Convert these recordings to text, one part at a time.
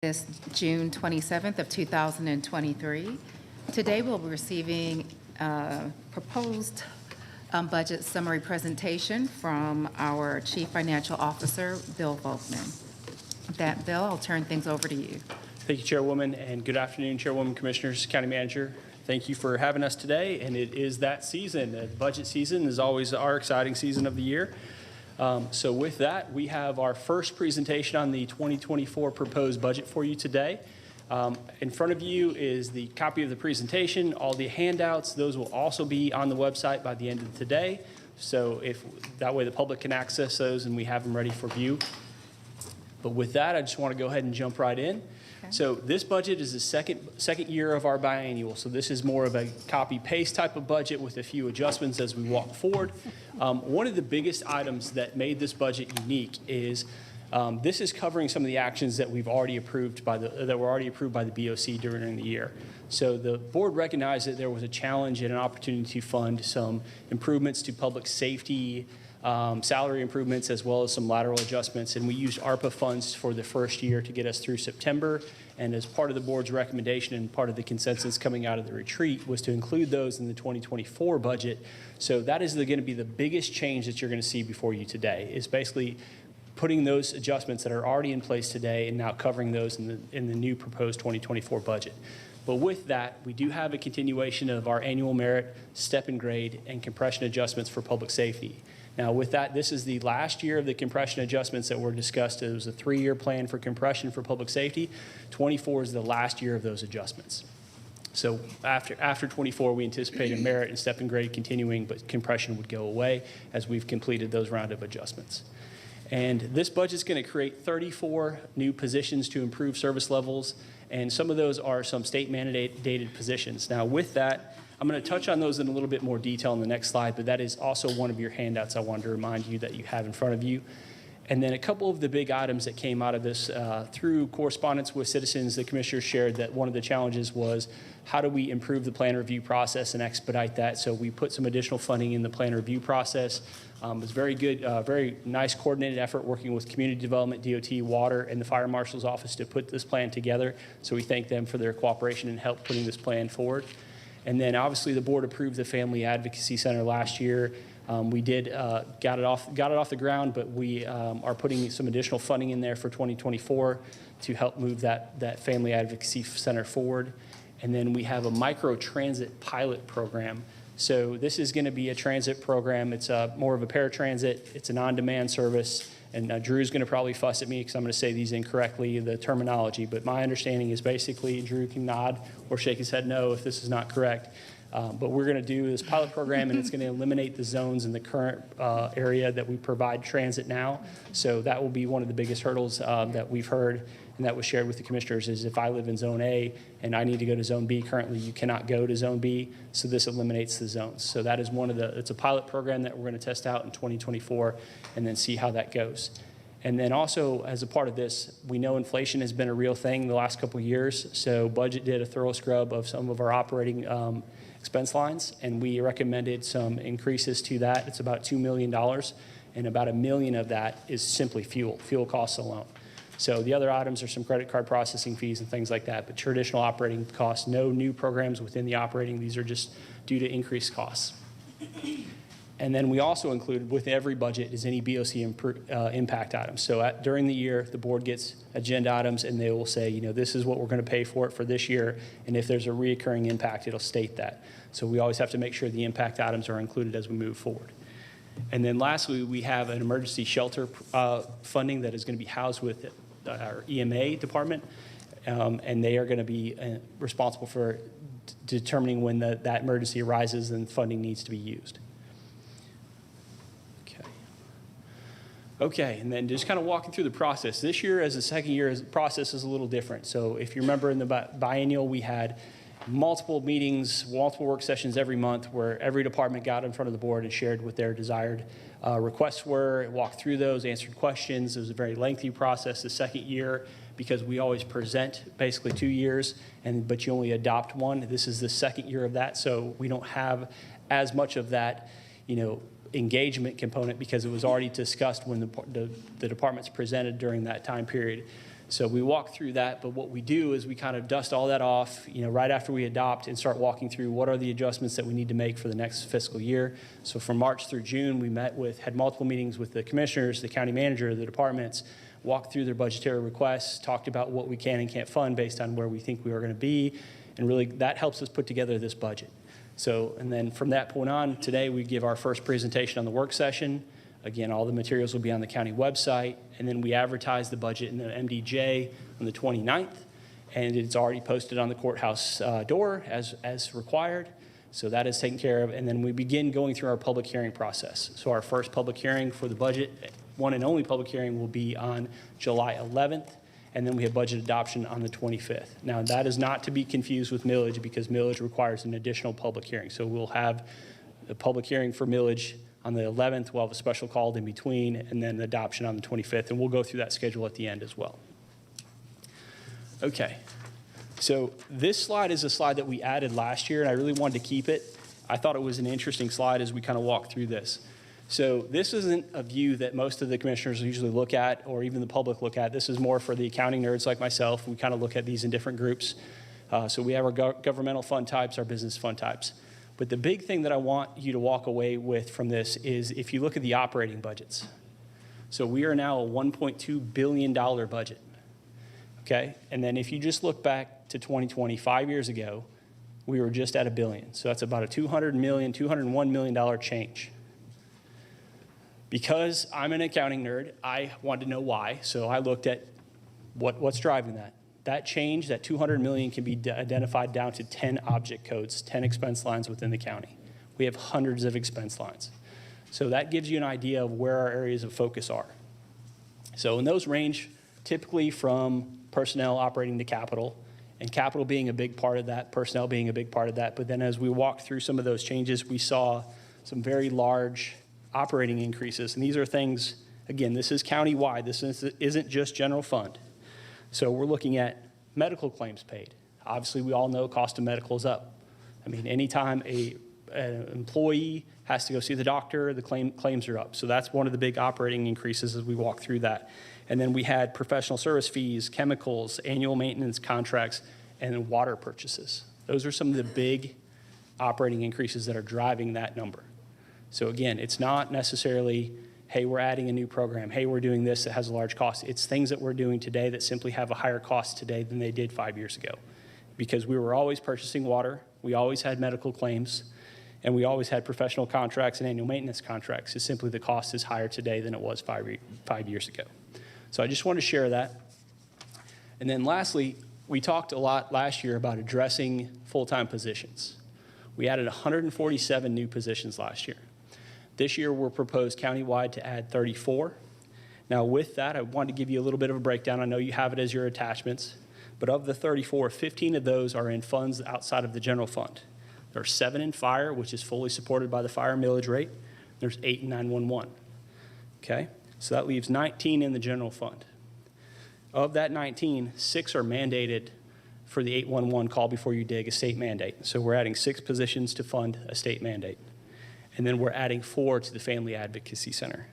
Is June 27th of 2023. Today we'll be receiving a proposed budget summary presentation from our Chief Financial Officer, Bill Volkman. With that, Bill, I'll turn things over to you. Thank you, Chairwoman, and good afternoon, Chairwoman, Commissioners, County Manager. Thank you for having us today, and it is that season. Budget season is always our exciting season of the year. So with that, we have our first presentation on the 2024 proposed budget for you today. In front of you is the copy of the presentation, all the handouts. Those will also be on the website by the end of today. So that way the public can access those and we have them ready for view. But with that, I just want to go ahead and jump right in. Okay. So this budget is the second year of our biannual. So this is more of a copy-paste type of budget with a few adjustments as we walk forward. One of the biggest items that made this budget unique is this is covering some of the actions that we've already approved that were already approved by the BOC during the year. So the board recognized that there was a challenge and an opportunity to fund some improvements to public safety, salary improvements, as well as some lateral adjustments. And we used ARPA funds for the first year to get us through September. And as part of the board's recommendation and part of the consensus coming out of the retreat was to include those in the 2024 budget. So that is going to be the biggest change that you're going to see before you today, is basically putting those adjustments that are already in place today and now covering those in the new proposed 2024 budget. But with that, we do have a continuation of our annual merit, step and grade, and compression adjustments for public safety. Now with that, this is the last year of the compression adjustments that were discussed. It was a 3-year plan for compression for public safety. 24 is the last year of those adjustments. So after 24, we anticipate a merit and step and grade continuing, but compression would go away as we've completed those round of adjustments. And this budget is going to create 34 new positions to improve service levels, and some of those are some state mandated positions. Now with that, I'm going to touch on those in a little bit more detail in the next slide, but that is also one of your handouts I wanted to remind you that you have in front of you. And then a couple of the big items that came out of this through correspondence with citizens, the commissioners shared that one of the challenges was how do we improve the plan review process and expedite that? So we put some additional funding in the plan review process. It was very good, very nice coordinated effort working with community development, DOT, water, and the fire marshal's office to put this plan together. So we thank them for their cooperation and help putting this plan forward. And then obviously the board approved the Family Advocacy Center last year. We did got it off the ground, but we are putting some additional funding in there for 2024 to help move that Family Advocacy Center forward. And then we have a micro transit pilot program. So this is going to be a transit program. It's more of a paratransit. It's an on-demand service. And Drew's going to probably fuss at me because I'm going to say these incorrectly, the terminology. But my understanding is basically, Drew can nod or shake his head no if this is not correct. But we're going to do this pilot program, and it's going to eliminate the zones in the current area that we provide transit now. So that will be one of the biggest hurdles that we've heard, and that was shared with the commissioners, is if I live in Zone A and I need to go to Zone B, currently you cannot go to Zone B, so this eliminates the zones. So that is it's a pilot program that we're going to test out in 2024 and then see how that goes. And then also, as a part of this, we know inflation has been a real thing the last couple of years, so Budget did a thorough scrub of some of our operating expense lines, and we recommended some increases to that. It's about $2 million, and about $1 million of that is simply fuel costs alone. So the other items are some credit card processing fees and things like that, but traditional operating costs, no new programs within the operating. These are just due to increased costs. And then we also included with every budget is any BOC impact items. So during the year, the board gets agenda items, and they will say, this is what we're going to pay for it for this year. And if there's a reoccurring impact, it'll state that. So we always have to make sure the impact items are included as we move forward. And then lastly, we have an emergency shelter funding that is going to be housed with our EMA department. And they are going to be responsible for determining when that emergency arises and funding needs to be used. Okay, and then just kind of walking through the process. This year, as the second year, the process is a little different. So if you remember in the biennial, we had multiple meetings, multiple work sessions every month where every department got in front of the board and shared what their desired requests were, walked through those, answered questions. It was a very lengthy process the second year because we always present basically 2 years, but you only adopt one. This is the second year of that, so we don't have as much of that, engagement component because it was already discussed when the departments presented during that time period. So we walk through that, but what we do is we kind of dust all that off, right after we adopt and start walking through what are the adjustments that we need to make for the next fiscal year. So from March through June, we had multiple meetings with the commissioners, the county manager, the departments, walked through their budgetary requests, talked about what we can and can't fund based on where we think we are going to be, and really that helps us put together this budget. So, and then from that point on, today we give our first presentation on the work session. Again, all the materials will be on the county website, and then we advertise the budget in the MDJ on the 29th, and it's already posted on the courthouse door as required. So that is taken care of, and then we begin going through our public hearing process. So our first public hearing for the budget, one and only public hearing, will be on July 11th, and then we have budget adoption on the 25th. Now, that is not to be confused with millage, because millage requires an additional public hearing. So we'll have the public hearing for millage on the 11th. We'll have a special call in between, and then the adoption on the 25th, and we'll go through that schedule at the end as well. Okay, so this slide is a slide that we added last year, and I really wanted to keep it. I thought it was an interesting slide as we kind of walk through this. So this isn't a view that most of the commissioners usually look at, or even the public look at. This is more for the accounting nerds like myself. We kind of look at these in different groups. So we have our governmental fund types, our business fund types. But the big thing that I want you to walk away with from this is if you look at the operating budgets. So we are now a $1.2 billion budget, okay? And then if you just look back to 2020, 5 years ago, we were just at $1 billion. So that's about a $201 million change. Because I'm an accounting nerd, I wanted to know why. So I looked at what's driving that. That change, that $200 million, can be identified down to 10 object codes, 10 expense lines within the county. We have hundreds of expense lines. So that gives you an idea of where our areas of focus are. So and those range typically from personnel operating to capital, and capital being a big part of that, personnel being a big part of that. But then as we walked through some of those changes, we saw some very large operating increases. And these are things, again, this is county-wide. This isn't just general fund. So we're looking at medical claims paid. Obviously, we all know cost of medical is up. I mean, anytime an employee has to go see the doctor, the claims are up. So that's one of the big operating increases as we walk through that. And then we had professional service fees, chemicals, annual maintenance contracts, and water purchases. Those are some of the big operating increases that are driving that number. So again, it's not necessarily, hey, we're adding a new program. Hey, we're doing this that has a large cost. It's things that we're doing today that simply have a higher cost today than they did 5 years ago. Because we were always purchasing water, we always had medical claims, and we always had professional contracts and annual maintenance contracts. It's simply the cost is higher today than it was five years ago. So I just want to share that. And then lastly, we talked a lot last year about addressing full-time positions. We added 147 new positions last year. This year, we're proposed countywide to add 34. Now, with that, I wanted to give you a little bit of a breakdown. I know you have it as your attachments, but of the 34, 15 of those are in funds outside of the general fund. There are 7 in fire, which is fully supported by the fire millage rate. There's 8 in 911. Okay? So that leaves 19 in the general fund. Of that 19, 6 are mandated for the 811 call before you dig, a state mandate. So we're adding 6 positions to fund a state mandate. And then we're adding 4 to the Family Advocacy Center.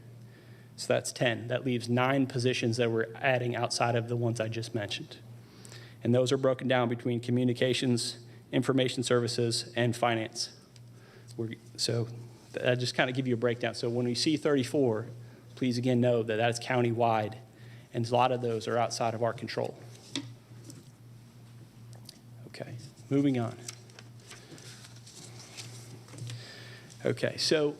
So that's 10. That leaves 9 positions that we're adding outside of the ones I just mentioned. And those are broken down between communications, information services, and finance. So I just kind of give you a breakdown. So when we see 34, please again know that that's county-wide, and a lot of those are outside of our control. Okay, moving on. Okay, so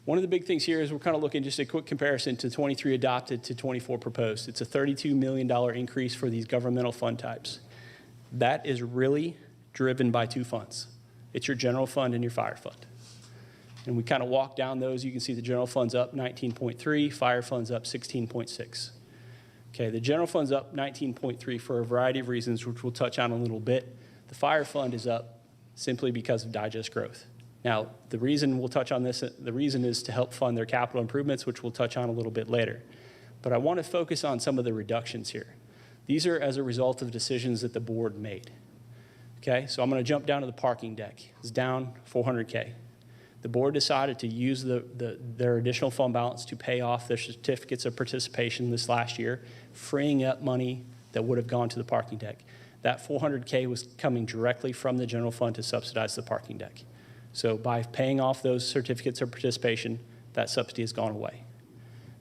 one of the big things here is we're kind of looking just a quick comparison to 23 adopted to 24 proposed. It's a $32 million increase for these governmental fund types. That is really driven by 2 funds. It's your general fund and your fire fund. And we kind of walk down those. You can see the general fund's up 19.3, fire fund's up 16.6. Okay, the general fund's up 19.3 for a variety of reasons, which we'll touch on a little bit. The fire fund is up simply because of digest growth. Now, the reason we'll touch on this, the reason is to help fund their capital improvements, which we'll touch on a little bit later. But I want to focus on some of the reductions here. These are as a result of decisions that the board made. Okay, so I'm going to jump down to the parking deck. It's down $400K. The board decided to use their additional fund balance to pay off their certificates of participation this last year, freeing up money that would have gone to the parking deck. That $400K was coming directly from the general fund to subsidize the parking deck. So by paying off those certificates of participation, that subsidy has gone away.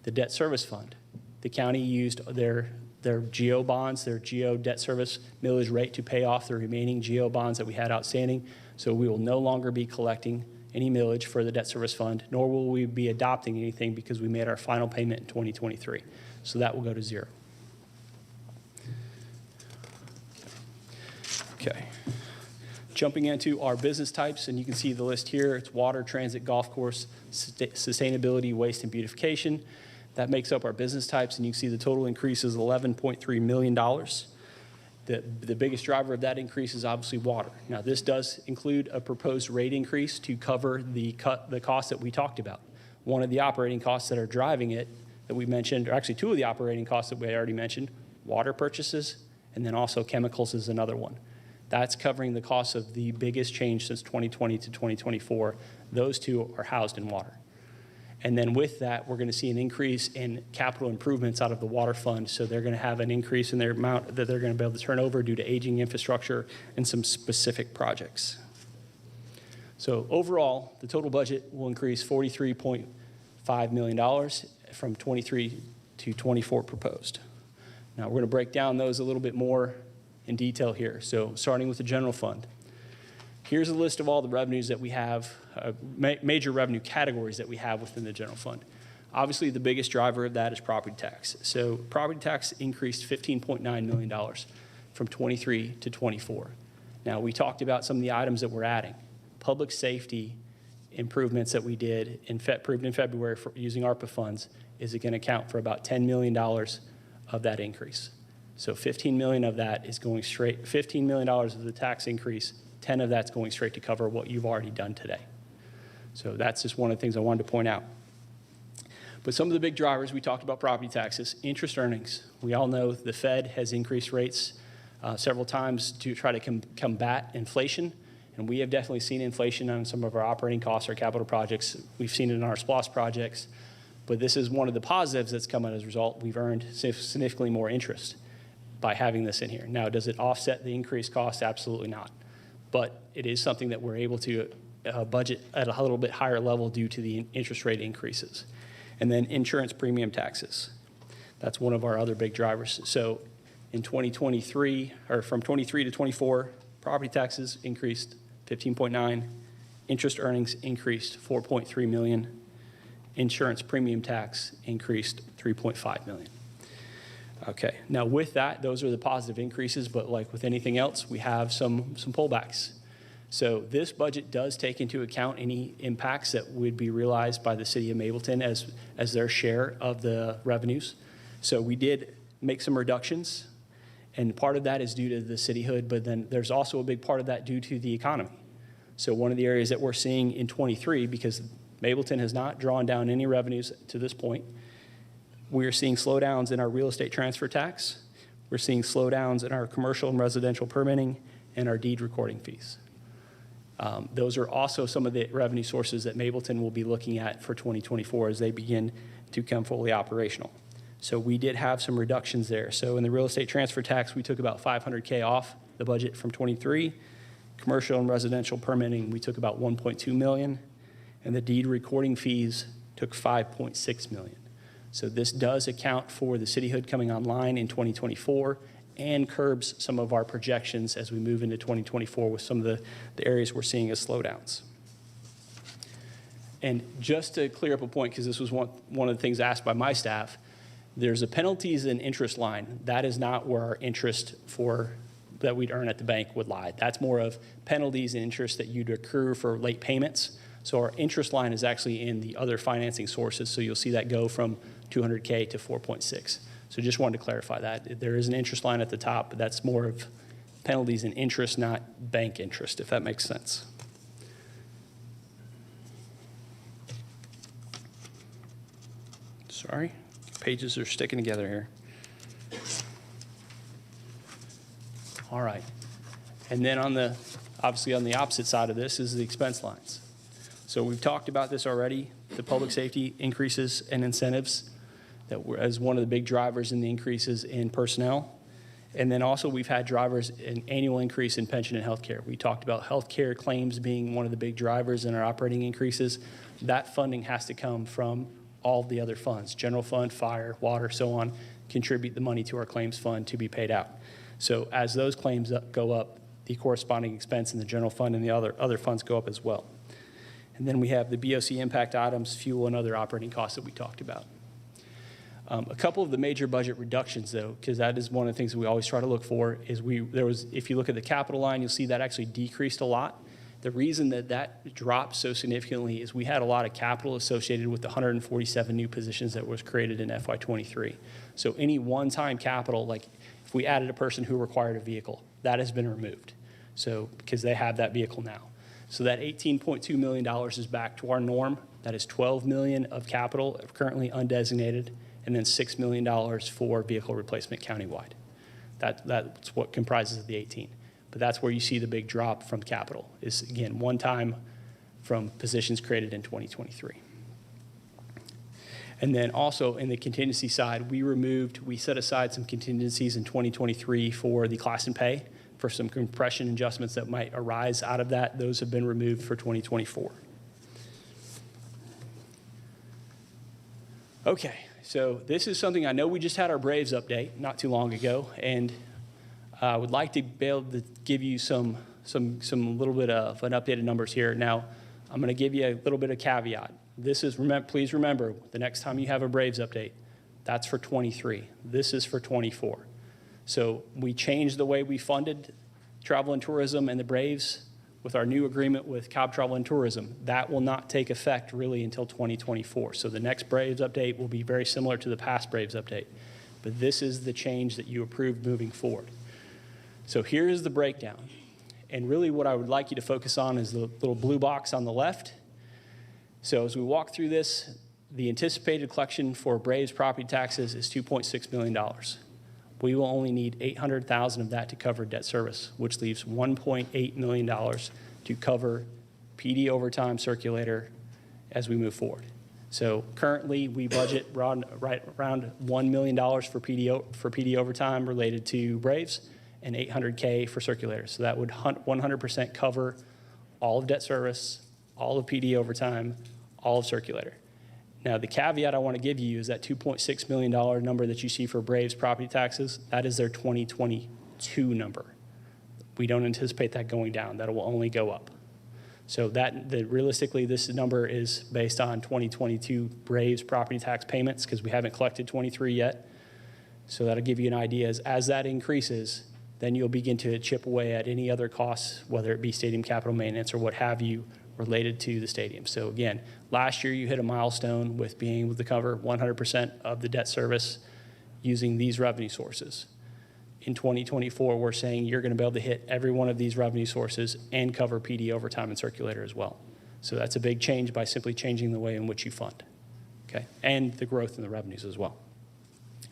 The debt service fund, the county used their GO bonds, their GO debt service millage rate to pay off the remaining GO bonds that we had outstanding. So we will no longer be collecting any millage for the debt service fund, nor will we be adopting anything because we made our final payment in 2023. So that will go to zero. Okay. Jumping into our business types, and you can see the list here. It's water, transit, golf course, sustainability, waste, and beautification. That makes up our business types, and you can see the total increase is $11.3 million. The biggest driver of that increase is obviously water. Now, this does include a proposed rate increase to cover the costs that we talked about. One of the operating costs that are driving it that we mentioned, or actually two of the operating costs that we already mentioned, water purchases, and then also chemicals is another one. That's covering the cost of the biggest change since 2020 to 2024. Those two are housed in water. And then with that, we're going to see an increase in capital improvements out of the water fund. So they're going to have an increase in their amount that they're going to be able to turn over due to aging infrastructure and some specific projects. So overall, the total budget will increase $43.5 million from 23 to 24 proposed. Now we're going to break down those a little bit more in detail here. So starting with the general fund. Here's a list of all the revenues that we have, major revenue categories that we have within the general fund. Obviously, the biggest driver of that is property tax. So property tax increased $15.9 million from 23 to 24. Now, we talked about some of the items that we're adding. Public safety improvements that we did approved in February for using ARPA funds is going to account for about $10 million of that increase. So $15 million of that is going straight, $15 million of the tax increase, 10 of that's going straight to cover what you've already done today. So that's just one of the things I wanted to point out. But some of the big drivers, we talked about property taxes, interest earnings. We all know the Fed has increased rates several times to try to combat inflation. And we have definitely seen inflation on some of our operating costs, our capital projects. We've seen it in our SPLOST projects. But this is one of the positives that's come out as a result. We've earned significantly more interest by having this in here. Now, does it offset the increased cost? Absolutely not. But it is something that we're able to budget at a little bit higher level due to the interest rate increases. And then insurance premium taxes. That's one of our other big drivers. So in 2023, or from 23 to 24, property taxes increased 15.9, interest earnings increased 4.3 million, insurance premium tax increased 3.5 million. Okay, now with that, those are the positive increases, but like with anything else, we have some pullbacks. So this budget does take into account any impacts that would be realized by the city of Mableton as their share of the revenues. So we did make some reductions, and part of that is due to the cityhood, but then there's also a big part of that due to the economy. So one of the areas that we're seeing in 23, because Mableton has not drawn down any revenues to this point, we are seeing slowdowns in our real estate transfer tax. We're seeing slowdowns in our commercial and residential permitting and our deed recording fees. Those are also some of the revenue sources that Mableton will be looking at for 2024 as they begin to become fully operational. So we did have some reductions there. So in the real estate transfer tax, we took about $500K off the budget from 23. Commercial and residential permitting, we took about $1.2 million. And the deed recording fees took $5.6 million. So this does account for the cityhood coming online in 2024 and curbs some of our projections as we move into 2024 with some of the areas we're seeing as slowdowns. And just to clear up a point, because this was one of the things asked by my staff, there's a penalties and interest line. That is not where our interest that we'd earn at the bank would lie. That's more of penalties and interest that you'd accrue for late payments. So our interest line is actually in the other financing sources. So you'll see that go from 200K to 4.6. So just wanted to clarify that. There is an interest line at the top, but that's more of penalties and interest, not bank interest, if that makes sense. Sorry, pages are sticking together here. All right. And then obviously on the opposite side of this is the expense lines. So we've talked about this already, the public safety increases and incentives that were as one of the big drivers in the increases in personnel. And then also we've had drivers an annual increase in pension and healthcare. We talked about healthcare claims being one of the big drivers in our operating increases. That funding has to come from all the other funds, general fund, fire, water, so on, contribute the money to our claims fund to be paid out. So as those claims go up, the corresponding expense in the general fund and the other funds go up as well. And then we have the BOC impact items, fuel, and other operating costs that we talked about. A couple of the major budget reductions, though, because that is one of the things that we always try to look for, is if you look at the capital line, you'll see that actually decreased a lot. The reason that dropped so significantly is we had a lot of capital associated with the 147 new positions that was created in FY23. So any one-time capital, like if we added a person who required a vehicle, that has been removed. So because they have that vehicle now. So that $18.2 million is back to our norm. That is $12 million of capital currently undesignated, and then $6 million for vehicle replacement countywide. That's what comprises the 18. But that's where you see the big drop from capital is, again, one time from positions created in 2023. And then also in the contingency side, we set aside some contingencies in 2023 for the class and pay for some compression adjustments that might arise out of that. Those have been removed for 2024. Okay, so this is something I know we just had our Braves update not too long ago, and I would like to be able to give you some little bit of an updated numbers here. Now, I'm going to give you a little bit of caveat. This is, please remember, the next time you have a Braves update, that's for 23. This is for 24. So we changed the way we funded travel and tourism and the Braves with our new agreement with Cobb Travel and Tourism. That will not take effect really until 2024. So the next Braves update will be very similar to the past Braves update. But this is the change that you approved moving forward. So here's the breakdown. And really what I would like you to focus on is the little blue box on the left. So as we walk through this, the anticipated collection for Braves property taxes is $2.6 million. We will only need $800,000 of that to cover debt service, which leaves $1.8 million to cover PD overtime circulator as we move forward. So currently we budget around $1 million for PD overtime related to Braves and $800K for circulators. So that would 100% cover all of debt service, all of PD overtime, all of circulator. Now, the caveat I want to give you is that $2.6 million number that you see for Braves property taxes, that is their 2022 number. We don't anticipate that going down. That will only go up. So realistically, this number is based on 2022 Braves property tax payments because we haven't collected 23 yet. So that'll give you an idea. As that increases, then you'll begin to chip away at any other costs, whether it be stadium capital maintenance or what have you, related to the stadium. So again, last year you hit a milestone with being able to cover 100% of the debt service using these revenue sources. In 2024, we're saying you're going to be able to hit every one of these revenue sources and cover PD overtime and circulator as well. So that's a big change by simply changing the way in which you fund, okay? And the growth in the revenues as well.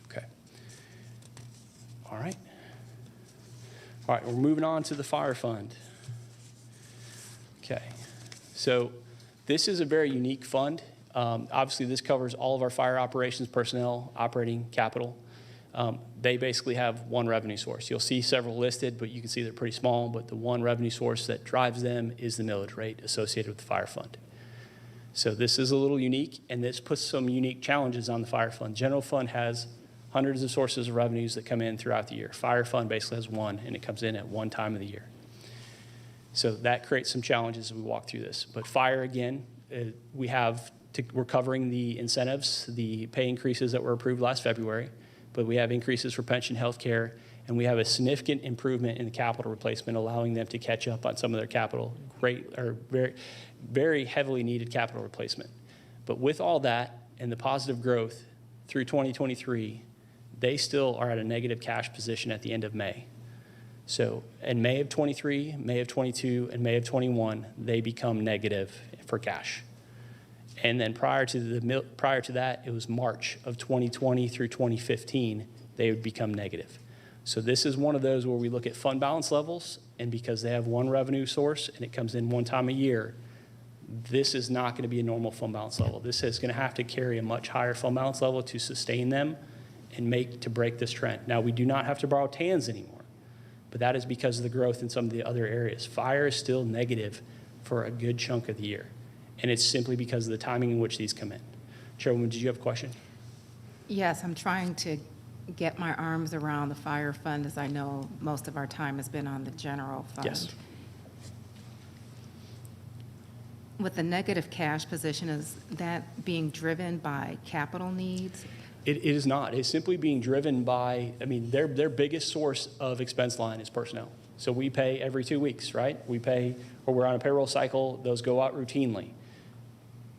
Okay. All right. All right, we're moving on to the fire fund. Okay. So this is a very unique fund. Obviously, this covers all of our fire operations, personnel, operating, capital. They basically have one revenue source. You'll see several listed, but you can see they're pretty small, but the one revenue source that drives them is the millage rate associated with the fire fund. So this is a little unique, and this puts some unique challenges on the fire fund. General fund has hundreds of sources of revenues that come in throughout the year. Fire fund basically has one, and it comes in at one time of the year. So that creates some challenges as we walk through this. But fire, again, we're covering the incentives, the pay increases that were approved last February, but we have increases for pension, health care, and we have a significant improvement in the capital replacement, allowing them to catch up on some of their capital, very, very heavily needed capital replacement. But with all that and the positive growth through 2023, they still are at a negative cash position at the end of May. So in May of 23, May of 22, and May of 21, they become negative for cash. And then prior to that, it was March of 2020 through 2015, they would become negative. So this is one of those where we look at fund balance levels, and because they have one revenue source and it comes in one time a year, this is not going to be a normal fund balance level. This is going to have to carry a much higher fund balance level to sustain them and make to break this trend. Now, we do not have to borrow TANs anymore, but that is because of the growth in some of the other areas. Fire is still negative for a good chunk of the year, and it's simply because of the timing in which these come in. Chairwoman, did you have a question? Yes, I'm trying to get my arms around the fire fund, as I know most of our time has been on the general fund. Yes. With the negative cash position, is that being driven by capital needs? It is not. It's simply being driven by, I mean, their biggest source of expense line is personnel. So we pay every 2 weeks, right? We pay, or we're on a payroll cycle, those go out routinely.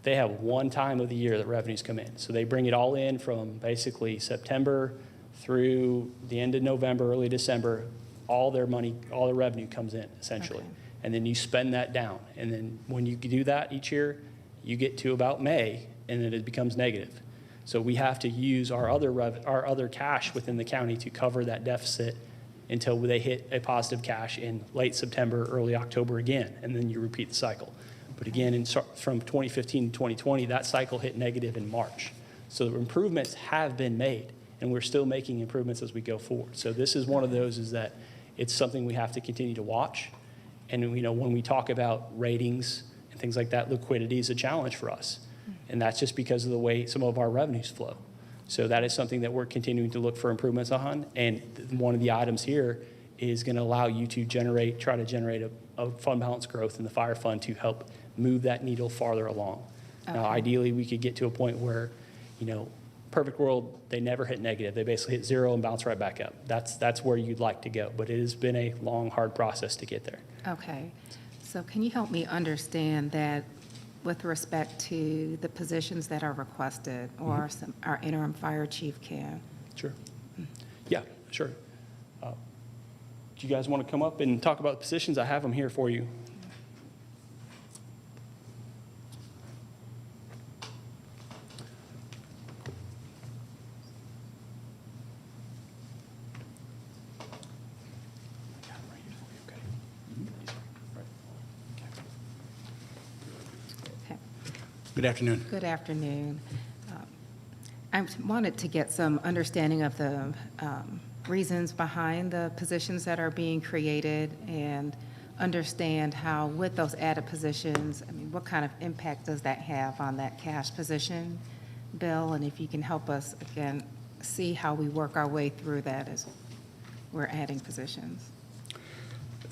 They have one time of the year that revenues come in. So they bring it all in from basically September through the end of November, early December. All their money, all their revenue comes in, essentially. Okay. And then you spend that down. And then when you do that each year, you get to about May, and then it becomes negative. So we have to use our other cash within the county to cover that deficit until they hit a positive cash in late September, early October again, and then you repeat the cycle. But again, from 2015 to 2020, that cycle hit negative in March. So the improvements have been made, and we're still making improvements as we go forward. So this is one of those, is that it's something we have to continue to watch. And when we talk about ratings and things like that, liquidity is a challenge for us. And that's just because of the way some of our revenues flow. So that is something that we're continuing to look for improvements on. And one of the items here is going to allow you to try to generate a fund balance growth in the fire fund to help move that needle farther along. Okay. Now, ideally, we could get to a point where, perfect world, they never hit negative. They basically hit zero and bounce right back up. That's where you'd like to go. But it has been a long, hard process to get there. Okay. So can you help me understand that with respect to the positions that are requested, or our interim fire chief can? Sure. Yeah, sure. Do you guys want to come up and talk about the positions? I have them here for you. Okay. Good afternoon. Good afternoon. I wanted to get some understanding of the reasons behind the positions that are being created, and understand how, with those added positions, what kind of impact does that have on that cash position, Bill? And if you can help us, again, see how we work our way through that as we're adding positions.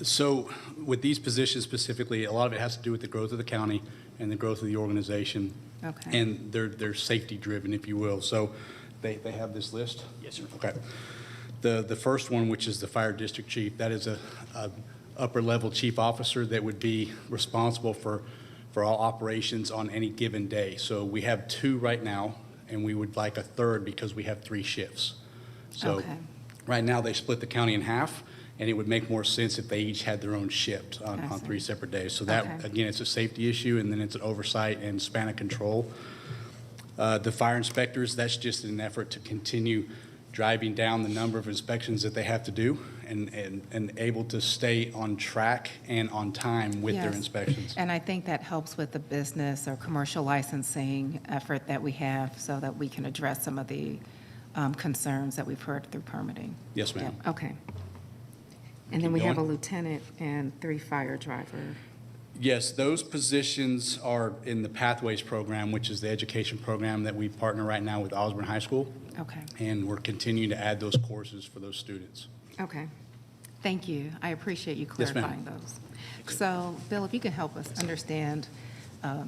So with these positions specifically, a lot of it has to do with the growth of the county and the growth of the organization. Okay. And they're safety driven, if you will. So they have this list? Yes, sir. Okay. The first one, which is the fire district chief, that is a upper level chief officer that would be responsible for all operations on any given day. So we have 2 right now, and we would like a 3rd because we have 3 shifts. So Okay. right now they split the county in half, and it would make more sense if they each had their own shift on I see. 3 separate days. So that, Okay. again, it's a safety issue, and then it's an oversight and span of control. The fire inspectors, that's just an effort to continue driving down the number of inspections that they have to do, and able to stay on track and on time with their Yes. inspections. And I think that helps with the business or commercial licensing effort that we have, so that we can address some of the concerns that we've heard through permitting. Yes, ma'am. Yeah, okay. And then Keep we have a going. lieutenant and 3 fire driver. Yes, those positions are in the Pathways program, which is the education program that we partner right now with Osborne High School, Okay, and we're continuing to add those courses for those students. okay. Thank you. I appreciate you Yes, ma'am. clarifying those. So, Bill, if you can help us understand,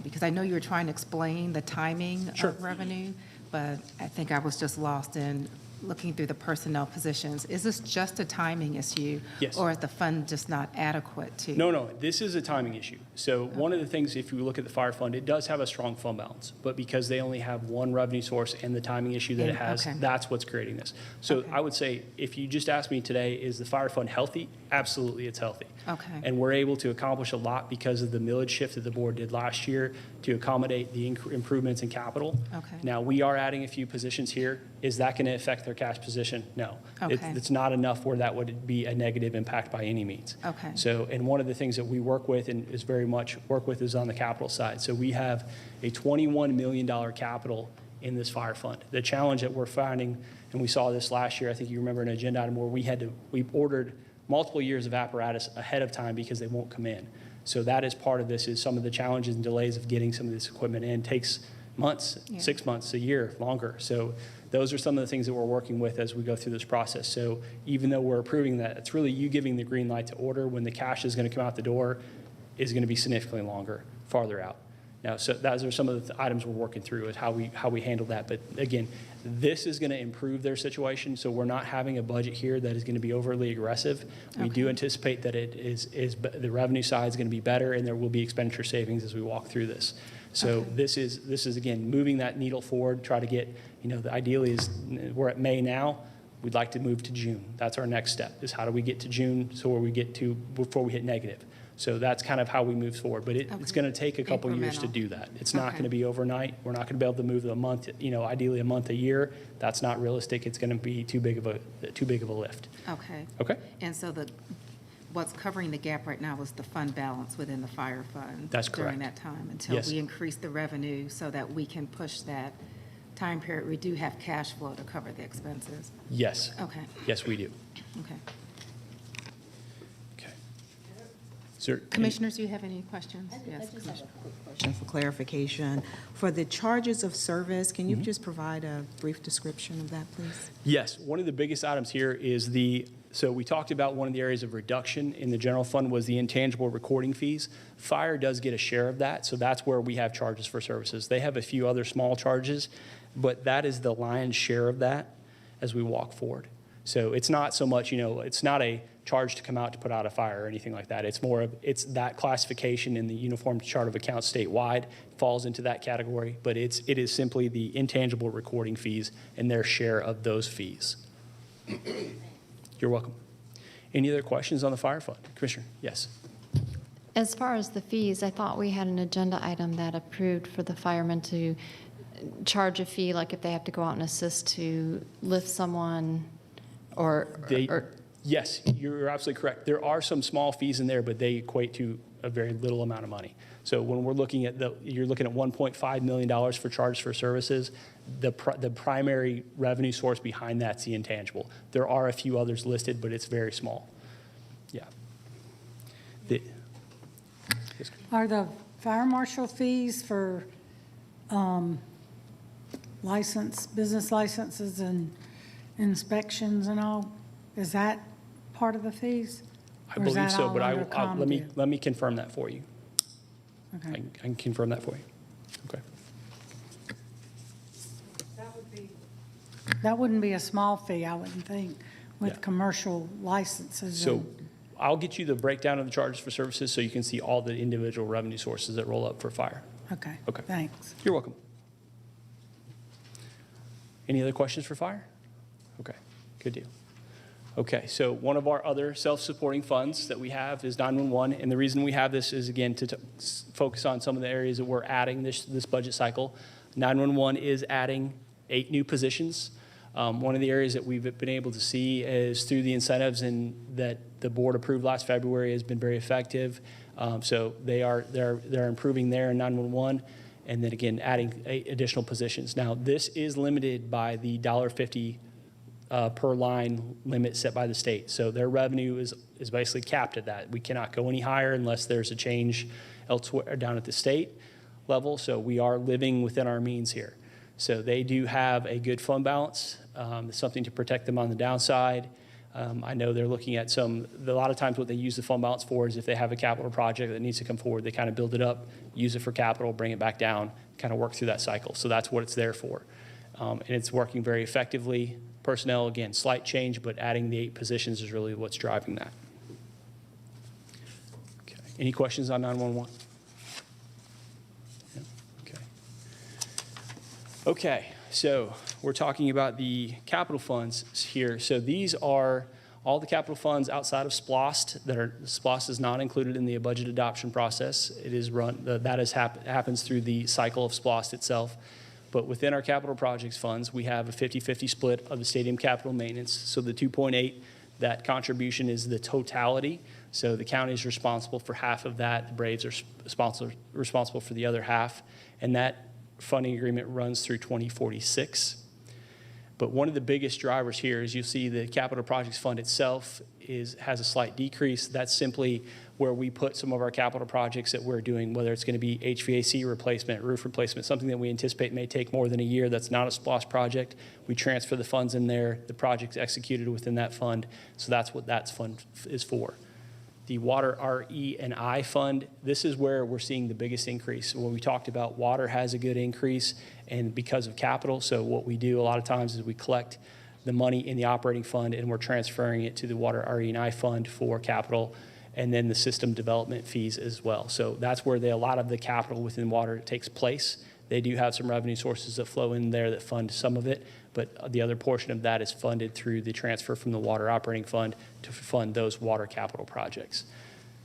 because I know you were trying to explain the timing Sure. of revenue, but I think I was just lost in looking through the personnel positions. Is this just a timing issue? Yes. Or is the fund just not adequate to? No, this is a timing issue. So one of the things, if you look at the fire fund, it does have a strong fund balance, but because they only have one revenue source and the timing issue that it Yeah, has, okay. that's what's creating this. So Okay. I would say, if you just asked me today, is the fire fund healthy? Absolutely, it's healthy. Okay. And we're able to accomplish a lot because of the millage shift that the board did last year to accommodate the improvements in capital. Okay. Now, we are adding a few positions here. Is that going to affect their cash position? No. Okay. It's not enough where that would be a negative impact by any means. Okay. So, and one of the things that we work with and is very much work with is on the capital side. So we have a $21 million capital in this fire fund. The challenge that we're finding, and we saw this last year, I think you remember an agenda item where we ordered multiple years of apparatus ahead of time because they won't come in. So that is part of this, is some of the challenges and delays of getting some of this equipment in. It takes months, 6 months, a year, longer. So those are some of the things that we're working with as we go through this process. So even though we're approving that, it's really you giving the green light to order. When the cash is going to come out the door is going to be significantly longer, farther out. Now, so those are some of the items we're working through, is how we handle that. But again, this is going to improve their situation. So we're not having a budget here that is going to be overly aggressive. We do anticipate that it is the revenue side is going to be better, and there will be expenditure savings as we walk through this. So this is again moving that needle forward. Try to get, the ideally is we're at May now. We'd like to move to June. That's our next step, is how do we get to June so where we get to before we hit negative. So that's kind of how we move forward. But it's going to take a couple years to do that. It's not going to be overnight. We're not going to be able to move a month, ideally a month a year. That's not realistic. It's going to be too big of a lift. Okay. Okay. And so what's covering the gap right now is the fund balance within the fire fund. That's correct. During that time, until we increase the revenue so that we can push that time period. We do have cash flow to cover the expenses. Yes. Okay. Yes, we do. Okay. Okay. Sir, Commissioners, do you have any questions? I Yes, just have a Commissioner. quick question for clarification. For the charges of service, can you just provide a brief description of that, please? Yes, one of the biggest items here is so we talked about one of the areas of reduction in the general fund was the intangible recording fees. Fire does get a share of that, so that's where we have charges for services. They have a few other small charges, but that is the lion's share of that as we walk forward. So it's not so much, it's not a charge to come out to put out a fire or anything like that. It's more of, it's that classification in the Uniform Chart of Accounts statewide falls into that category, but it is simply the intangible recording fees and their share of those fees. You're welcome. Any other questions on the fire fund? Commissioner, yes. As far as the fees, I thought we had an agenda item that approved for the firemen to charge a fee, like if they have to go out and assist to lift someone or Yes, you're absolutely correct. There are some small fees in there, but they equate to a very little amount of money. So when we're looking at you're looking at $1.5 million for charges for services. The primary revenue source behind that's the intangible. There are a few others listed, but it's very small. Yeah. Are the fire marshal fees for business licenses and inspections and all, is that part of the fees? I Or is believe that so, all but under Cobb bid? let me confirm that for you. Okay. I can confirm that for you. Okay. That wouldn't be a small fee, I wouldn't think, Yeah. with commercial licenses. So I'll get you the breakdown of the charges for services so you can see all the individual revenue sources that roll up for fire. Okay, Okay. thanks. You're welcome. Any other questions for fire? Okay, good deal. Okay, so one of our other self-supporting funds that we have is 911, and the reason we have this is, again, to focus on some of the areas that we're adding this budget cycle. 911 is adding 8 new positions. One of the areas that we've been able to see is through the incentives and that the board approved last February has been very effective. So they're improving there in 911, and then again adding 8 additional positions. Now this is limited by the $1.50 per line limit set by the state. So their revenue is basically capped at that. We cannot go any higher unless there's a change elsewhere down at the state level. So we are living within our means here. So they do have a good fund balance. Something to protect them on the downside. I know they're looking at a lot of times what they use the fund balance for is if they have a capital project that needs to come forward, they kind of build it up, use it for capital, bring it back down, kind of work through that cycle. So that's what it's there for. And it's working very effectively. Personnel, again, slight change, but adding the 8 positions is really what's driving that. Okay. Any questions on 911? Yeah. Okay. Okay, so we're talking about the capital funds here. So these are all the capital funds outside of SPLOST SPLOST is not included in the budget adoption process. It is run, happens through the cycle of SPLOST itself. But within our capital projects funds, we have a 50-50 split of the stadium capital maintenance. So the 2.8, that contribution is the totality. So the county is responsible for half of that. The Braves are responsible for the other half. And that funding agreement runs through 2046. But one of the biggest drivers here is you'll see the capital projects fund itself has a slight decrease. That's simply where we put some of our capital projects that we're doing, whether it's going to be HVAC replacement, roof replacement, something that we anticipate may take more than a year that's not a SPLOST project. We transfer the funds in there. The project's executed within that fund. So that's what that fund is for. The water RE&I fund, this is where we're seeing the biggest increase. When we talked about water has a good increase and because of capital. So what we do a lot of times is we collect the money in the operating fund and we're transferring it to the water RE&I fund for capital and then the system development fees as well. So that's where a lot of the capital within water takes place. They do have some revenue sources that flow in there that fund some of it, but the other portion of that is funded through the transfer from the water operating fund to fund those water capital projects.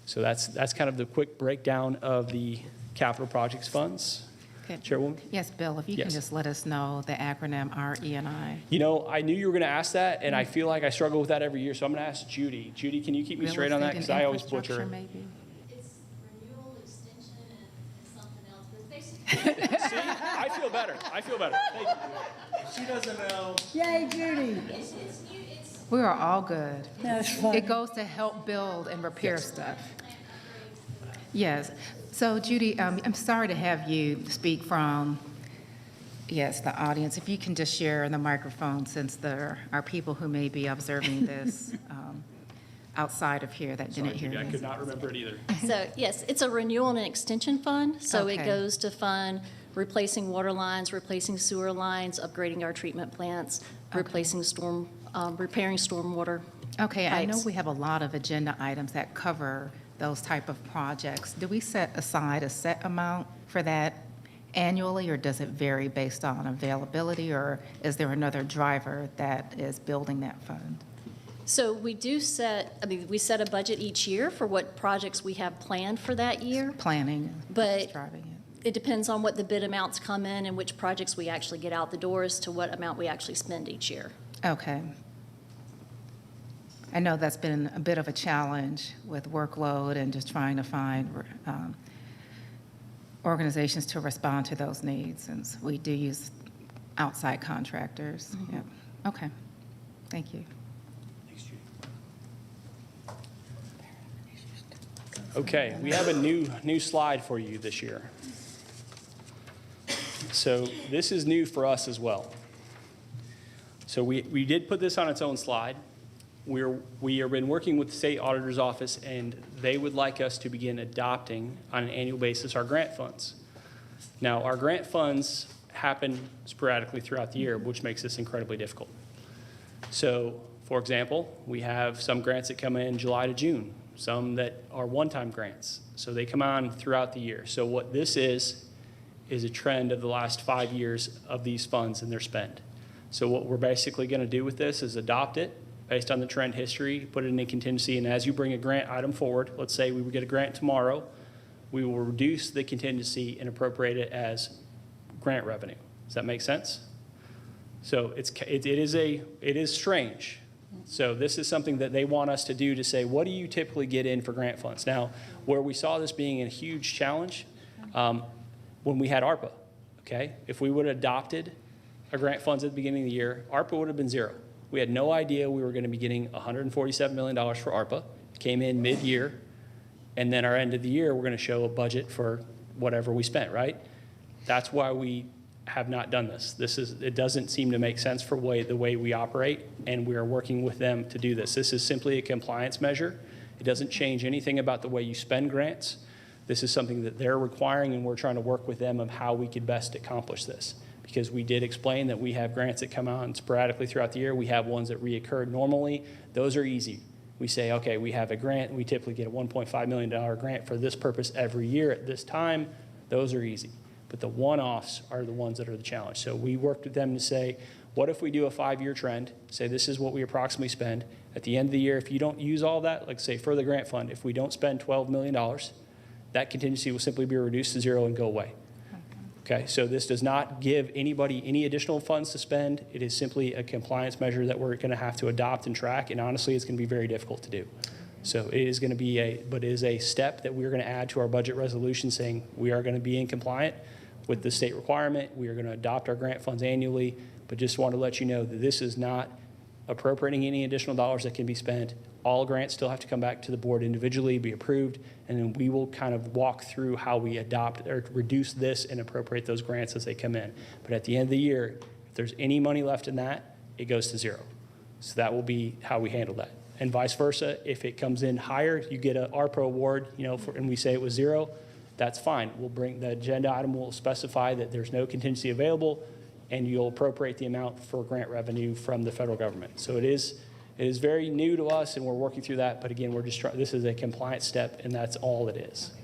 So that's kind of the quick breakdown of the capital projects funds. Okay. Chairwoman? Yes, Bill, if you can Yes. just let us know the acronym RE&I. You know, I knew you were going to ask that, and I feel like I struggle with that every year, so I'm going to ask Judy. Judy, can you keep me Real straight on that? estate Because and I always butcher infrastructure, it. maybe? It's renewal, extension, and something else, but basically, See? I feel better. I feel better. Thank you. She doesn't know. Yay, Judy. it's new, it's We are all good. That's funny. It goes to help build and repair stuff. Yes. So Judy, I'm sorry to have you speak from, yes, the audience. If you can just share the microphone, since there are people who may be observing this outside of here that Sorry, didn't hear Judy, I this. could not remember it either. So, yes, it's a renewal and extension fund, so it Okay. goes to fund replacing water lines, replacing sewer lines, upgrading our treatment plants, replacing repairing stormwater. Okay, I know pipes. we have a lot of agenda items that cover those type of projects. Do we set aside a set amount for that annually, or does it vary based on availability, or is there another driver that is building that fund? So we we set a budget each year for what projects we have planned for that year. Planning, But- what's driving it? It depends on what the bid amounts come in and which projects we actually get out the door as to what amount we actually spend each year. Okay. I know that's been a bit of a challenge with workload and just trying to find organizations to respond to those needs, since we do use outside contractors. Yep. Okay. Thank you. Thanks, Judy. Okay, we have a new slide for you this year. So this is new for us as well. So we did put this on its own slide. We have been working with the state auditor's office, and they would like us to begin adopting on an annual basis our grant funds. Now, our grant funds happen sporadically throughout the year, which makes this incredibly difficult. So, for example, we have some grants that come in July to June, some that are one-time grants. So they come on throughout the year. So what this is a trend of the last 5 years of these funds and their spend. So what we're basically going to do with this is adopt it based on the trend history, put it in a contingency, and as you bring a grant item forward, let's say we would get a grant tomorrow, we will reduce the contingency and appropriate it as grant revenue. Does that make sense? So it is strange. So this is something that they want us to do, to say, what do you typically get in for grant funds? Now, where we saw this being a huge challenge, when we had ARPA, okay? If we would have adopted our grant funds at the beginning of the year, ARPA would have been zero. We had no idea we were going to be getting $147 million for ARPA. It came in mid-year, and then our end of the year, we're going to show a budget for whatever we spent, right? That's why we have not done this. It doesn't seem to make sense for the way we operate, and we are working with them to do this. This is simply a compliance measure. It doesn't change anything about the way you spend grants. This is something that they're requiring, and we're trying to work with them of how we could best accomplish this. Because we did explain that we have grants that come out sporadically throughout the year. We have ones that reoccur normally. Those are easy. We say, okay, we have a grant. We typically get a $1.5 million grant for this purpose every year at this time. Those are easy. But the one-offs are the ones that are the challenge. So we worked with them to say, what if we do a 5-year trend, say this is what we approximately spend. At the end of the year, if you don't use all that, like say for the grant fund, if we don't spend $12 million, that contingency will simply be reduced to zero and go away. Okay, so this does not give anybody any additional funds to spend. It is simply a compliance measure that we're going to have to adopt and track, and honestly, it's going to be very difficult to do. So it is going to be but it is a step that we're going to add to our budget resolution saying we are going to be in compliant with the state requirement. We are going to adopt our grant funds annually, but just want to let you know that this is not appropriating any additional dollars that can be spent. All grants still have to come back to the board individually, be approved, and then we will kind of walk through how we adopt or reduce this and appropriate those grants as they come in. But at the end of the year, if there's any money left in that, it goes to zero. So that will be how we handle that. And vice versa, if it comes in higher, you get an ARPA award, and we say it was zero, that's fine. We'll bring the agenda item, will specify that there's no contingency available, and you'll appropriate the amount for grant revenue from the federal government. So it is very new to us, and we're working through that. But again, this is a compliance step, and that's all it is. Okay.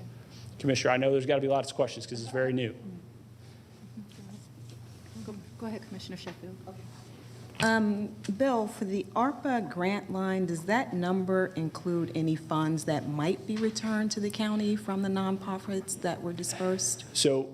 Commissioner, I know there's got to be lots of questions because it's very new. Go ahead, Commissioner Sheffield. Bill, for the ARPA grant line, does that number include any funds that might be returned to the county from the nonprofits that were dispersed? So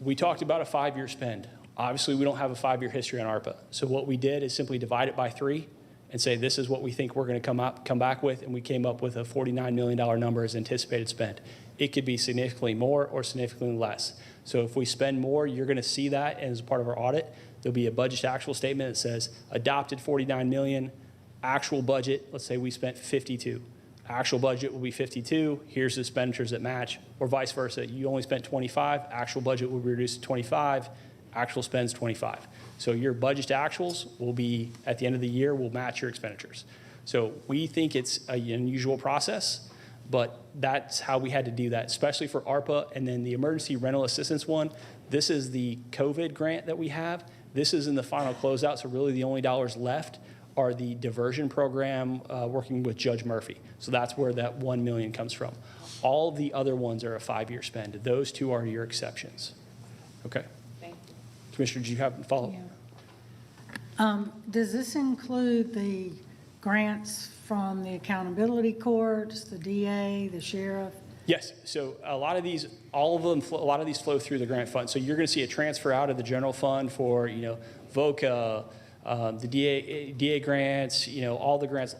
we talked about a 5-year spend. Obviously, we don't have a 5-year history on ARPA. So what we did is simply divide it by 3 and say this is what we think we're going to come back with, and we came up with a $49 million number as anticipated spend. It could be significantly more or significantly less. So if we spend more, you're going to see that as part of our audit. There'll be a budget actual statement that says adopted $49 million, actual budget, let's say we spent 52. Actual budget will be 52, here's the expenditures that match, or vice versa. You only spent 25, actual budget will be reduced to 25, actual spends 25. So your budget to actuals will be, at the end of the year, will match your expenditures. So we think it's an unusual process, but that's how we had to do that, especially for ARPA. And then the emergency rental assistance one, this is the COVID grant that we have. This is in the final closeout, so really the only dollars left are the diversion program working with Judge Murphy. So that's where that $1 million comes from. All of the other ones are a 5-year spend. Those 2 are your exceptions. Okay. Thank you. Commissioner, do you have a follow-up? Does this include the grants from the accountability courts, the DA, the sheriff? Yes. So a lot of these, all of them, a lot of these flow through the grant fund. So you're going to see a transfer out of the general fund for, VOCA, the DA grants, all the grants,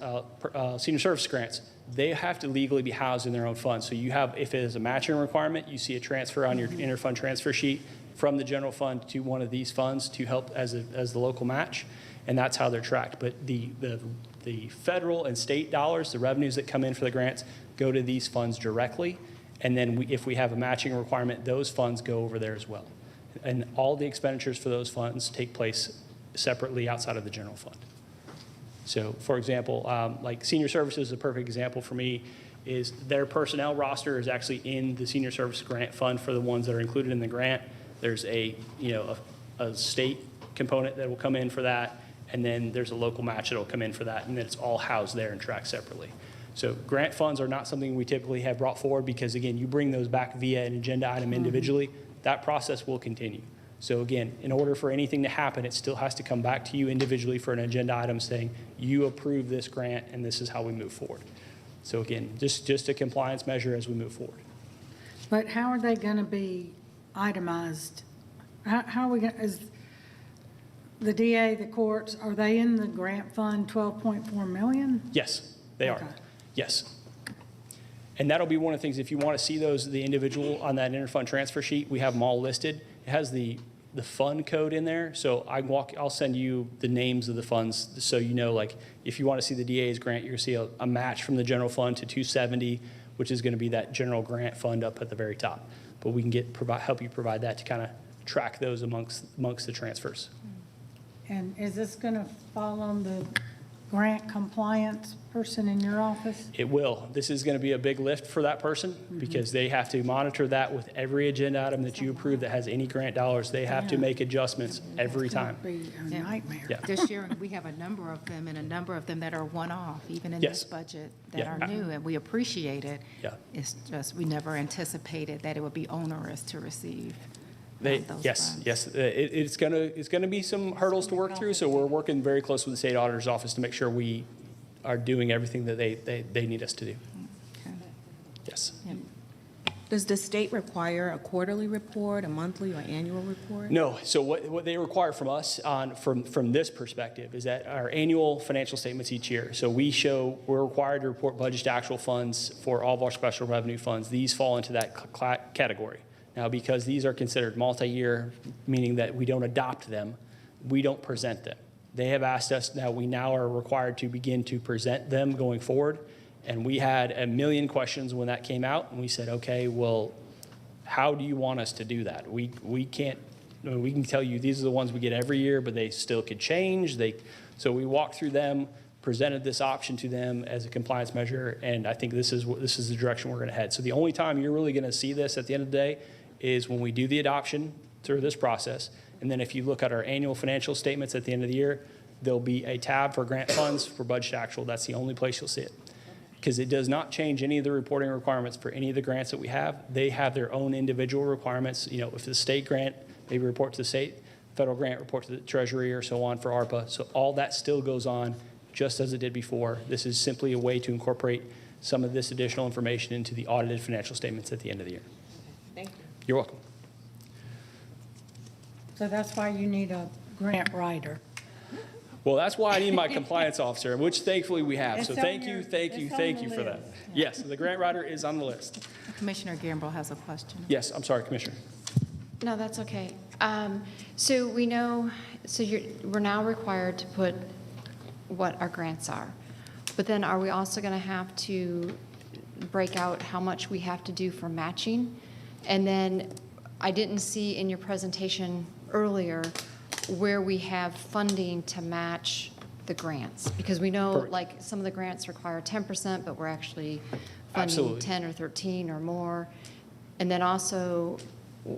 senior service grants. They have to legally be housed in their own fund. So you have, if it is a matching requirement, you see a transfer on your interfund transfer sheet from the general fund to one of these funds to help as the local match, and that's how they're tracked. But the federal and state dollars, the revenues that come in for the grants, go to these funds directly, and then if we have a matching requirement, those funds go over there as well. And all the expenditures for those funds take place separately outside of the general fund. So, for example, like senior services is a perfect example for me, is their personnel roster is actually in the senior service grant fund for the ones that are included in the grant. There's a state component that will come in for that, and then there's a local match that will come in for that, and then it's all housed there and tracked separately. So grant funds are not something we typically have brought forward because, again, you bring those back via an agenda item individually. That process will continue. So again, in order for anything to happen, it still has to come back to you individually for an agenda item saying, you approve this grant and this is how we move forward. So again, just a compliance measure as we move forward. But how are they going to be itemized? How are we going, is the DA, the courts, are they in the grant fund 12.4 million? Yes, they Okay. are. Yes. And that'll be one of the things, if you want to see those, the individual on that interfund transfer sheet, we have them all listed. It has the fund code in there. So I'll send you the names of the funds so you know, like, if you want to see the DA's grant, you're going to see a match from the general fund to 270, which is going to be that general grant fund up at the very top. But we can help you provide that to kind of track those amongst the transfers. And is this going to fall on the grant compliance person in your office? It will. This is going to be a big lift for that person because they have to monitor that with every agenda item that you approve that has any grant dollars. They have to make adjustments every time. It's going to be a nightmare. Yeah. This year, we have a number of them, and a number of them that are one-off, even in Yes. this budget, that Yeah. are new, and we appreciate it. Yeah. It's just, we never anticipated that it would be onerous to receive those Yes, funds. yes. It's gonna be some hurdles to work through, so we're working very close with the state auditor's office to make sure we are doing everything that they need us to do. Okay. Yes. Yeah. Does the state require a quarterly report, a monthly or annual report? No, so what they require from us from this perspective is that our annual financial statements each year. So we're required to report budget to actual funds for all of our special revenue funds. These fall into that category. Now, because these are considered multi-year, meaning that we don't adopt them, we don't present them. They have asked us, we now are required to begin to present them going forward. And we had a million questions when that came out, and we said, okay, well, how do you want us to do that? We can't, we can tell you these are the ones we get every year, but they still could change. So we walked through them, presented this option to them as a compliance measure, and I think this is the direction we're going to head. So the only time you're really going to see this at the end of the day is when we do the adoption through this process. And then if you look at our annual financial statements at the end of the year, there'll be a tab for grant funds for budget actual. That's the only place you'll see it. Because it does not change any of the reporting requirements for any of the grants that we have. They have their own individual requirements. You know, if the state grant, maybe report to the state, federal grant, report to the Treasury or so on for ARPA. So all that still goes on just as it did before. This is simply a way to incorporate some of this additional information into the audited financial statements at the end of the year. Thank you. You're welcome. So that's why you need a grant writer. Well, that's why I need my compliance officer, which thankfully we have. So It's on thank your- you, thank you, it's on thank the you for that. list. Yes, the grant writer is on the list. Commissioner Gamble has a question. Yes, I'm sorry, Commissioner. No, that's okay. So we know, we're now required to put what our grants are. But then are we also going to have to break out how much we have to do for matching? And then I didn't see in your presentation earlier where we have funding to match the grants. Because we know, Perfect. like, some of the grants require 10%, but we're actually funding Absolutely. 10 or 13 or more. And then also,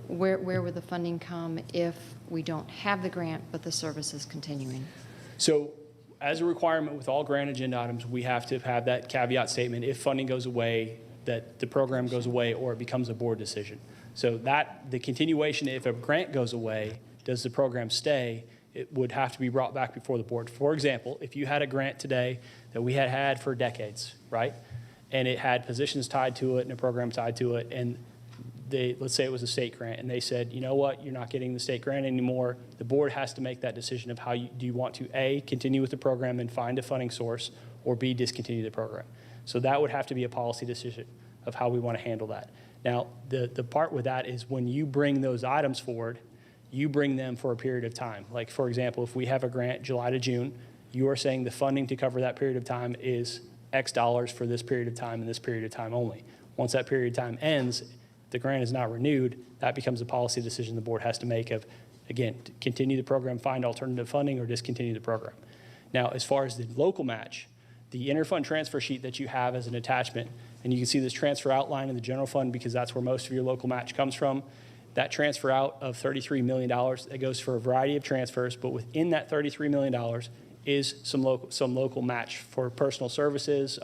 where would the funding come if we don't have the grant, but the service is continuing? So as a requirement with all grant agenda items, we have to have that caveat statement, if funding goes away, that the program goes away or it becomes a board decision. So that, the continuation, if a grant goes away, does the program stay? It would have to be brought back before the board. For example, if you had a grant today that we had had for decades, right? And it had positions tied to it and a program tied to it, and let's say it was a state grant, and they said, you know what, you're not getting the state grant anymore. The board has to make that decision of how do you want to, A, continue with the program and find a funding source, or B, discontinue the program. So that would have to be a policy decision of how we want to handle that. Now, the part with that is when you bring those items forward, you bring them for a period of time. Like, for example, if we have a grant July to June, you are saying the funding to cover that period of time is X dollars for this period of time and this period of time only. Once that period of time ends, the grant is not renewed, that becomes a policy decision the board has to make of, again, to continue the program, find alternative funding, or discontinue the program. Now, as far as the local match, the interfund transfer sheet that you have as an attachment, and you can see this transfer outline in the general fund because that's where most of your local match comes from. That transfer out of $33 million, that goes for a variety of transfers, but within that $33 million is some local match for personal services,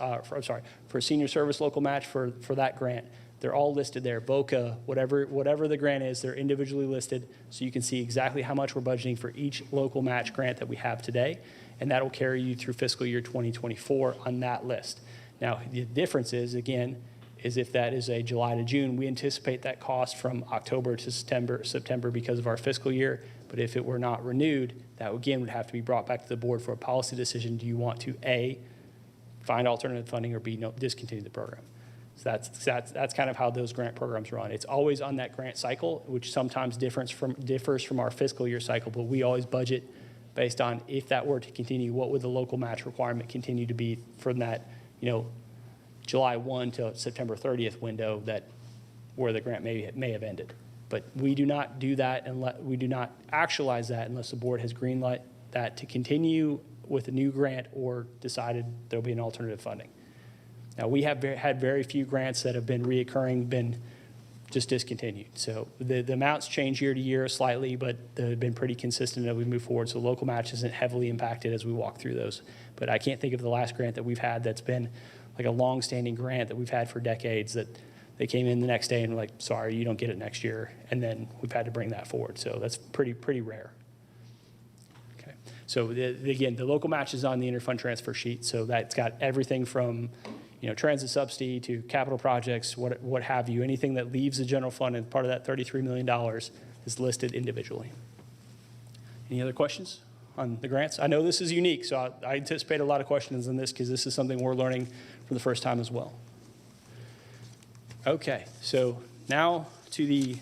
for senior service local match for that grant. They're all listed there, VOCA, whatever the grant is, they're individually listed, so you can see exactly how much we're budgeting for each local match grant that we have today, and that'll carry you through fiscal year 2024 on that list. Now, the difference is, again, is if that is a July to June, we anticipate that cost from October to September because of our fiscal year. But if it were not renewed, that again would have to be brought back to the board for a policy decision. Do you want to A, find alternative funding, or B, no, discontinue the program? So that's kind of how those grant programs run. It's always on that grant cycle, which sometimes differs from our fiscal year cycle, but we always budget based on if that were to continue, what would the local match requirement continue to be from that, July 1 to September 30th window where the grant may have ended. But we do not do that we do not actualize that unless the board has greenlit that to continue with a new grant or decided there'll be an alternative funding. Now, we have had very few grants that have been reoccurring, been just discontinued. So the amounts change year to year slightly, but they've been pretty consistent as we move forward. So local match isn't heavily impacted as we walk through those. But I can't think of the last grant that we've had that's been like a long-standing grant that we've had for decades that they came in the next day and were like, sorry, you don't get it next year. And then we've had to bring that forward. So that's pretty rare. Okay. So again, the local match is on the interfund transfer sheet. So that's got everything from transit subsidy to capital projects, what have you. Anything that leaves the general fund and part of that $33 million is listed individually. Any other questions on the grants? I know this is unique, so I anticipate a lot of questions on this because this is something we're learning for the first time as well. Okay, so now to the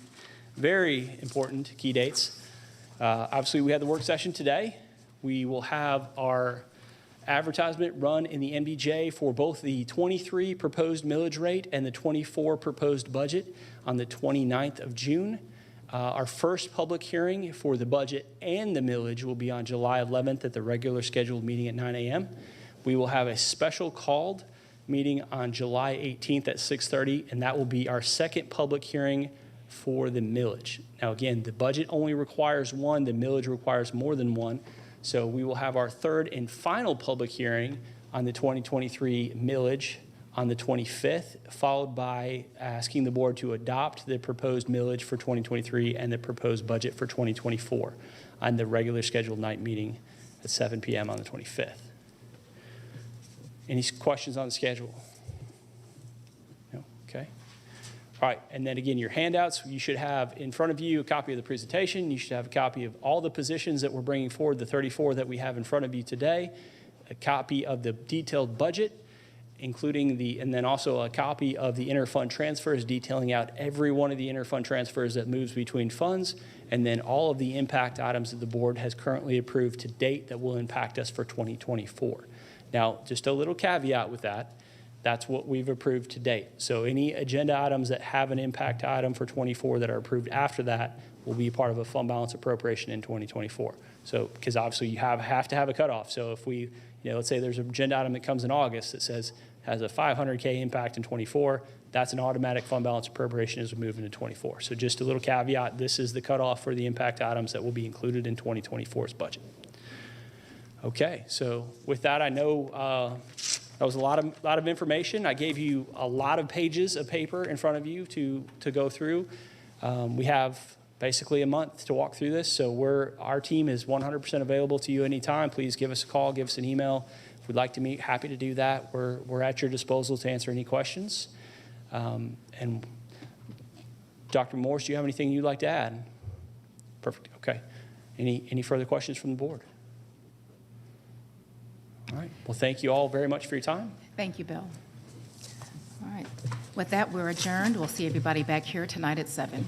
very important key dates. Obviously, we had the work session today. We will have our advertisement run in the MBJ for both the 23 proposed millage rate and the 24 proposed budget on the 29th of June. Our first public hearing for the budget and the millage will be on July 11th at the regular scheduled meeting at 9 a.m. We will have a special called meeting on July 18th at 6:30, and that will be our second public hearing for the millage. Now, again, the budget only requires one, the millage requires more than one. So we will have our third and final public hearing on the 2023 millage on the 25th, followed by asking the board to adopt the proposed millage for 2023 and the proposed budget for 2024 on the regular scheduled night meeting at 7 p.m. on the 25th. Any questions on the schedule? No? Okay. All right, and then again, your handouts, you should have in front of you a copy of the presentation. You should have a copy of all the positions that we're bringing forward, the 34 that we have in front of you today, a copy of the detailed budget, including and then also a copy of the interfund transfers detailing out every one of the interfund transfers that moves between funds, and then all of the impact items that the board has currently approved to date that will impact us for 2024. Now, just a little caveat with that. That's what we've approved to date. So any agenda items that have an impact item for 24 that are approved after that will be part of a fund balance appropriation in 2024. So, because obviously you have to have a cutoff. So if we, let's say there's an agenda item that comes in August that says has a $500K impact in 24, that's an automatic fund balance appropriation as we move into 24. So just a little caveat, this is the cutoff for the impact items that will be included in 2024's budget. Okay, so with that, I know that was a lot of information. I gave you a lot of pages of paper in front of you to go through. We have basically a month to walk through this, so our team is 100% available to you anytime. Please give us a call, give us an email. If we'd like to meet, happy to do that. We're at your disposal to answer any questions. And Dr. Morse, do you have anything you'd like to add? Perfect. Okay. Any further questions from the board? All right. Well, thank you all very much for your time. Thank you, Bill. All right. With that, we're adjourned. We'll see everybody back here tonight at 7.